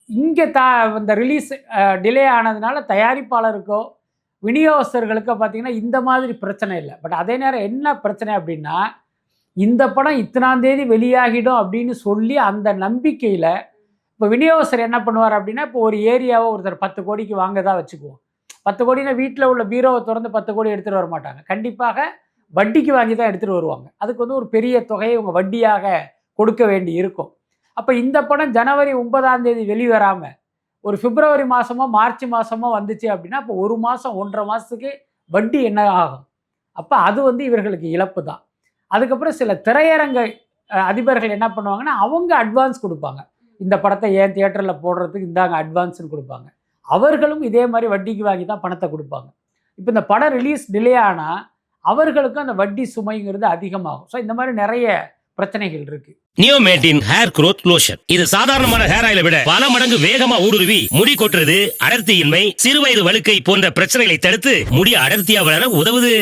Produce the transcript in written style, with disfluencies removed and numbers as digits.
இங்கே இந்த release delay ஆனதுனால தயாரிப்பாளருக்கோ விநியோகஸ்தர்களுக்கோ பார்த்தீங்கன்னா இந்த மாதிரி பிரச்சனை இல்லை. பட் அதே நேரம் என்ன பிரச்சனை அப்படின்னா, இந்த படம் இத்தனாம் தேதி வெளியாகிடும் அப்படின்னு சொல்லி அந்த நம்பிக்கையில் இப்போ விநியோகஸ்தர் என்ன பண்ணுவார் அப்படின்னா, இப்போ ஒரு ஏரியாவை ஒருத்தர் 10 கோடிக்கு வாங்கதா வச்சுக்குவோம். 10 கோடினா வீட்டில் உள்ள பீரோவை திறந்து 10 கோடி எடுத்துகிட்டு வர மாட்டாங்க. கண்டிப்பாக வட்டிக்கு வாங்கி தான் எடுத்துகிட்டு வருவாங்க. அதுக்கு வந்து ஒரு பெரிய தொகையை இவங்க வட்டியாக கொடுக்க வேண்டி இருக்கும். அப்போ இந்த படம் ஜனவரி 9ஆம் தேதி வெளிவராமல் ஒரு பிப்ரவரி மாதமோ மார்ச் மாதமோ வந்துச்சு அப்படின்னா, அப்போ 1 மாதம் 1.5 மாதத்துக்கு வட்டி என்ன ஆகும்? அப்போ அது வந்து இவர்களுக்கு இழப்பு தான். அதுக்கப்புறம் சில திரையரங்க அதிபர்கள் என்ன பண்ணுவாங்கன்னா, அவங்க அட்வான்ஸ் கொடுப்பாங்க. இந்த படத்தை ஏன் தியேட்டரில் போடுறதுக்கு இந்தாங்க அட்வான்ஸ்னு கொடுப்பாங்க. அவர்களும் இதே மாதிரி வட்டிக்கு வாங்கி தான் பணத்தை கொடுப்பாங்க. இப்போ இந்த படம் ரிலீஸ் டிலே ஆனால் அவர்களுக்கும் அந்த வட்டி சுமைங்கிறது அதிகமாகும். ஸோ இந்த மாதிரி நிறைய பிரச்சனைகள் இருக்கு. நியோமேட்டின் ஹேர் க்ரோத் லோஷன். இது சாதாரணமான ஹேர் ஆயிலை விட பல மடங்கு வேகமா ஊடுருவி முடி கொட்டுறது, அடர்த்தியின்மை, சிறுவயது வழுக்கை போன்ற பிரச்சனைகளை தடுத்து முடி அடர்த்தியா வளர உதவுது.